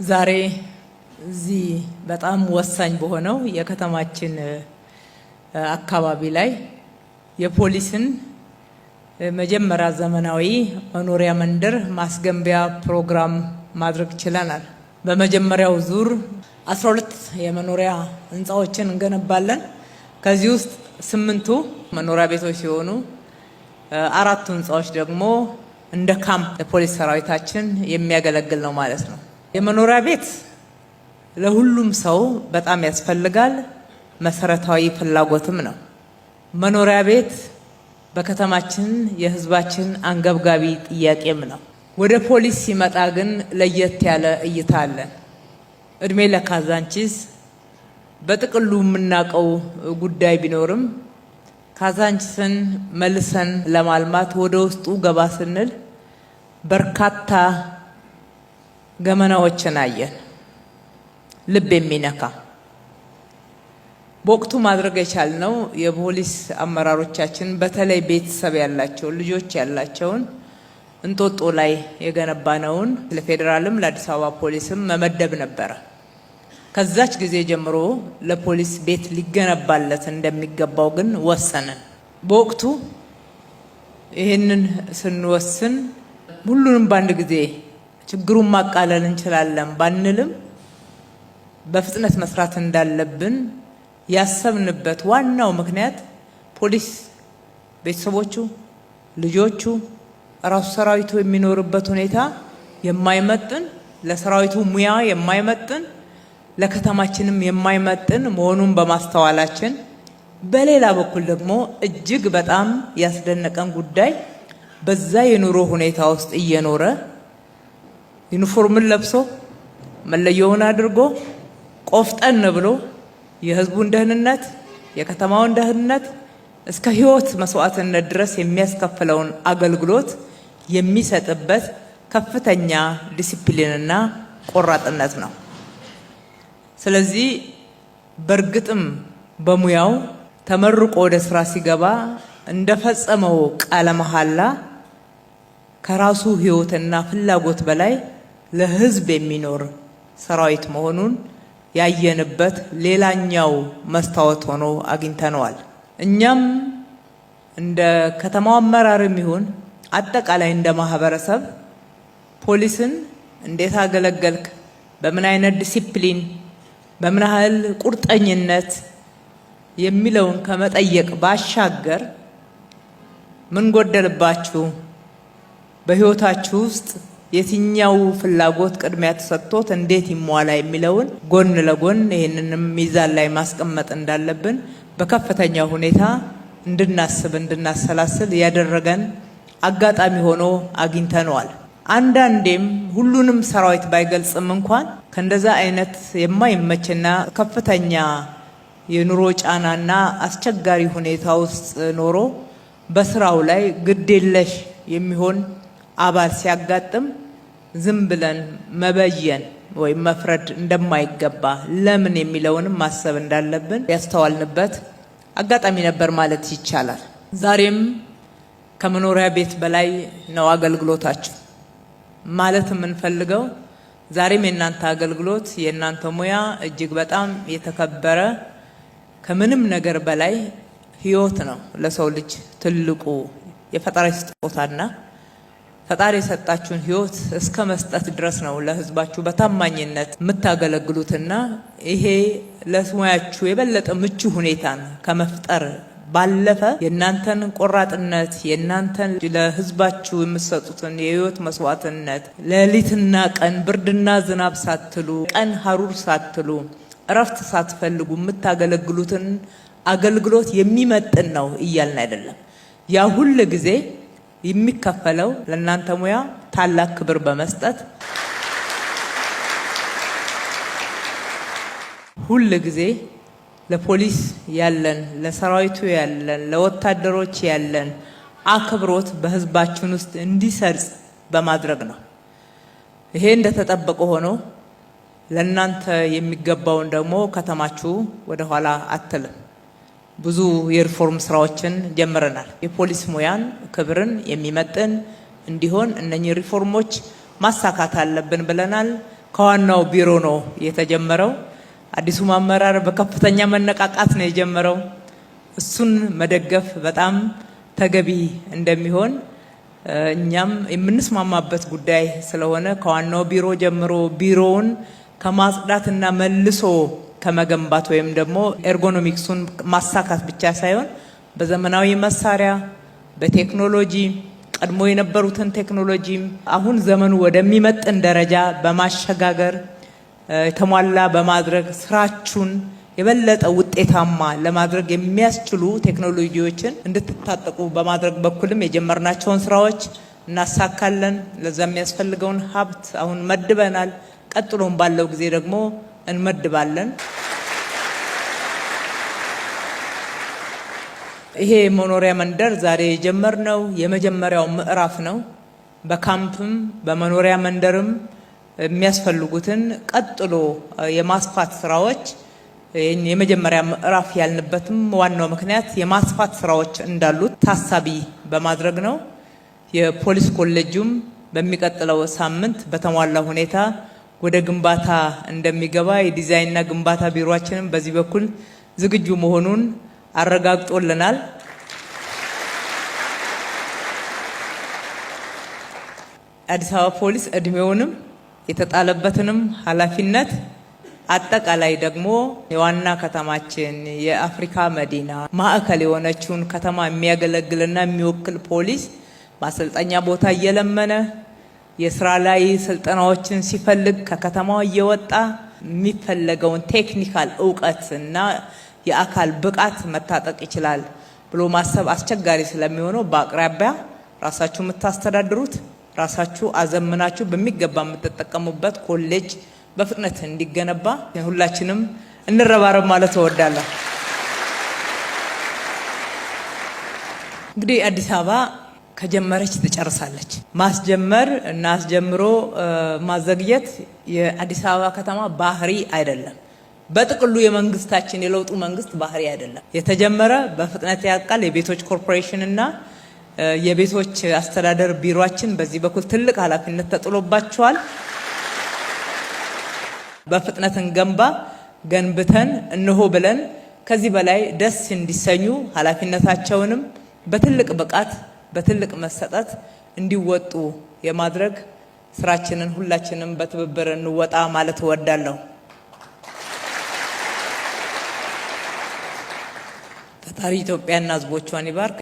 ዛሬ እዚህ በጣም ወሳኝ በሆነው የከተማችን አካባቢ ላይ የፖሊስን መጀመሪያ ዘመናዊ መኖሪያ መንደር ማስገንቢያ ፕሮግራም ማድረግ ችለናል። በመጀመሪያው ዙር 12 የመኖሪያ ህንጻዎችን እንገነባለን። ከዚህ ውስጥ 8ቱ መኖሪያ ቤቶች ሲሆኑ 4ቱ ህንጻዎች ደግሞ እንደ ካምፕ ለፖሊስ ሰራዊታችን የሚያገለግል ነው ማለት ነው። የመኖሪያ ቤት ለሁሉም ሰው በጣም ያስፈልጋል፣ መሰረታዊ ፍላጎትም ነው። መኖሪያ ቤት በከተማችን የህዝባችን አንገብጋቢ ጥያቄም ነው። ወደ ፖሊስ ሲመጣ ግን ለየት ያለ እይታ አለን። እድሜ ለካዛንቺስ በጥቅሉ የምናውቀው ጉዳይ ቢኖርም ካዛንቺስን መልሰን ለማልማት ወደ ውስጡ ገባ ስንል በርካታ ገመናዎችን አየን። ልብ የሚነካ በወቅቱ ማድረግ የቻልነው የፖሊስ አመራሮቻችን በተለይ ቤተሰብ ያላቸው ልጆች ያላቸውን እንጦጦ ላይ የገነባነውን ለፌዴራልም ለአዲስ አበባ ፖሊስም መመደብ ነበረ። ከዛች ጊዜ ጀምሮ ለፖሊስ ቤት ሊገነባለት እንደሚገባው ግን ወሰንን። በወቅቱ ይህንን ስንወስን ሁሉንም በአንድ ጊዜ ችግሩን ማቃለል እንችላለን ባንልም በፍጥነት መስራት እንዳለብን ያሰብንበት ዋናው ምክንያት ፖሊስ ቤተሰቦቹ፣ ልጆቹ፣ ራሱ ሰራዊቱ የሚኖርበት ሁኔታ የማይመጥን ለሰራዊቱ ሙያ የማይመጥን ለከተማችንም የማይመጥን መሆኑን በማስተዋላችን፣ በሌላ በኩል ደግሞ እጅግ በጣም ያስደነቀን ጉዳይ በዛ የኑሮ ሁኔታ ውስጥ እየኖረ ዩኒፎርምን ለብሶ መለየውን አድርጎ ቆፍጠን ብሎ የህዝቡን ደህንነት የከተማውን ደህንነት እስከ ህይወት መስዋዕትነት ድረስ የሚያስከፍለውን አገልግሎት የሚሰጥበት ከፍተኛ ዲሲፕሊንና ቆራጥነት ነው። ስለዚህ በእርግጥም በሙያው ተመርቆ ወደ ስራ ሲገባ እንደፈጸመው ቃለ መሐላ ከራሱ ህይወትና ፍላጎት በላይ ለህዝብ የሚኖር ሰራዊት መሆኑን ያየንበት ሌላኛው መስታወት ሆኖ አግኝተነዋል። እኛም እንደ ከተማው አመራርም ይሁን አጠቃላይ እንደ ማህበረሰብ ፖሊስን እንዴት አገለገልክ፣ በምን አይነት ዲሲፕሊን፣ በምን ያህል ቁርጠኝነት የሚለውን ከመጠየቅ ባሻገር ምን ጎደልባችሁ፣ በህይወታችሁ ውስጥ የትኛው ፍላጎት ቅድሚያ ተሰጥቶት እንዴት ይሟላ የሚለውን ጎን ለጎን ይህንንም ሚዛን ላይ ማስቀመጥ እንዳለብን በከፍተኛ ሁኔታ እንድናስብ እንድናሰላስል ያደረገን አጋጣሚ ሆኖ አግኝተነዋል። አንዳንዴም ሁሉንም ሰራዊት ባይገልጽም እንኳን ከእንደዛ አይነት የማይመችና ከፍተኛ የኑሮ ጫናና አስቸጋሪ ሁኔታ ውስጥ ኖሮ በስራው ላይ ግዴለሽ የሚሆን አባል ሲያጋጥም ዝም ብለን መበየን ወይም መፍረድ እንደማይገባ ለምን የሚለውንም ማሰብ እንዳለብን ያስተዋልንበት አጋጣሚ ነበር ማለት ይቻላል። ዛሬም ከመኖሪያ ቤት በላይ ነው አገልግሎታችሁ ማለት የምንፈልገው። ዛሬም የእናንተ አገልግሎት የእናንተ ሙያ እጅግ በጣም የተከበረ ከምንም ነገር በላይ ህይወት ነው። ለሰው ልጅ ትልቁ የፈጣሪ ስጦታና ፈጣሪ የሰጣችሁን ህይወት እስከ መስጠት ድረስ ነው ለህዝባችሁ በታማኝነት የምታገለግሉትና ይሄ ለሙያችሁ የበለጠ ምቹ ሁኔታን ከመፍጠር ባለፈ የእናንተን ቆራጥነት የእናንተን ለህዝባችሁ የምትሰጡትን የህይወት መስዋዕትነት ሌሊትና ቀን ብርድና ዝናብ ሳትሉ ቀን ሀሩር ሳትሉ እረፍት ሳትፈልጉ የምታገለግሉትን አገልግሎት የሚመጥን ነው እያልን አይደለም። ያ ሁሉ ጊዜ የሚከፈለው ለእናንተ ሙያ ታላቅ ክብር በመስጠት ሁሉ ጊዜ ለፖሊስ ያለን፣ ለሰራዊቱ ያለን፣ ለወታደሮች ያለን አክብሮት በህዝባችን ውስጥ እንዲሰርጽ በማድረግ ነው። ይሄ እንደተጠበቀ ሆኖ ለእናንተ የሚገባውን ደግሞ ከተማችሁ ወደ ኋላ አትልም። ብዙ የሪፎርም ስራዎችን ጀምረናል። የፖሊስ ሙያን ክብርን የሚመጥን እንዲሆን እነኚህ ሪፎርሞች ማሳካት አለብን ብለናል። ከዋናው ቢሮ ነው የተጀመረው። አዲሱ አመራር በከፍተኛ መነቃቃት ነው የጀመረው። እሱን መደገፍ በጣም ተገቢ እንደሚሆን እኛም የምንስማማበት ጉዳይ ስለሆነ ከዋናው ቢሮ ጀምሮ ቢሮውን ከማጽዳትና መልሶ ከመገንባት ወይም ደግሞ ኤርጎኖሚክሱን ማሳካት ብቻ ሳይሆን በዘመናዊ መሳሪያ በቴክኖሎጂ ቀድሞ የነበሩትን ቴክኖሎጂ አሁን ዘመኑ ወደሚመጥን ደረጃ በማሸጋገር የተሟላ በማድረግ ስራችሁን የበለጠ ውጤታማ ለማድረግ የሚያስችሉ ቴክኖሎጂዎችን እንድትታጠቁ በማድረግ በኩልም የጀመርናቸውን ስራዎች እናሳካለን። ለዛ የሚያስፈልገውን ሀብት አሁን መድበናል። ቀጥሎም ባለው ጊዜ ደግሞ እንመድባለን። ይሄ መኖሪያ መንደር ዛሬ የጀመርነው የመጀመሪያው ምዕራፍ ነው። በካምፕም በመኖሪያ መንደርም የሚያስፈልጉትን ቀጥሎ የማስፋት ስራዎች የመጀመሪያ ምዕራፍ ያልንበትም ዋናው ምክንያት የማስፋት ስራዎች እንዳሉት ታሳቢ በማድረግ ነው። የፖሊስ ኮሌጁም በሚቀጥለው ሳምንት በተሟላ ሁኔታ ወደ ግንባታ እንደሚገባ የዲዛይንና ግንባታ ቢሮአችንም በዚህ በኩል ዝግጁ መሆኑን አረጋግጦልናል። አዲስ አበባ ፖሊስ እድሜውንም የተጣለበትንም ኃላፊነት አጠቃላይ ደግሞ የዋና ከተማችን የአፍሪካ መዲና ማዕከል የሆነችውን ከተማ የሚያገለግልና የሚወክል ፖሊስ ማሰልጠኛ ቦታ እየለመነ የስራ ላይ ስልጠናዎችን ሲፈልግ ከከተማው እየወጣ የሚፈለገውን ቴክኒካል እውቀትና የአካል ብቃት መታጠቅ ይችላል ብሎ ማሰብ አስቸጋሪ ስለሚሆነው በአቅራቢያ ራሳችሁ የምታስተዳድሩት ራሳችሁ አዘምናችሁ በሚገባ የምትጠቀሙበት ኮሌጅ በፍጥነት እንዲገነባ ሁላችንም እንረባረብ ማለት እወዳለሁ። እንግዲህ አዲስ አበባ ከጀመረች ትጨርሳለች። ማስጀመር እና አስጀምሮ ማዘግየት የአዲስ አበባ ከተማ ባህሪ አይደለም። በጥቅሉ የመንግስታችን የለውጡ መንግስት ባህሪ አይደለም። የተጀመረ በፍጥነት ያልቃል። የቤቶች ኮርፖሬሽን እና የቤቶች አስተዳደር ቢሮአችን በዚህ በኩል ትልቅ ኃላፊነት ተጥሎባቸዋል። በፍጥነት እንገንባ፣ ገንብተን እንሆ ብለን ከዚህ በላይ ደስ እንዲሰኙ ኃላፊነታቸውንም በትልቅ ብቃት በትልቅ መሰጠት እንዲወጡ የማድረግ ስራችንን ሁላችንም በትብብር እንወጣ ማለት እወዳለሁ። ፈጣሪ ኢትዮጵያና ሕዝቦቿን ይባርክ።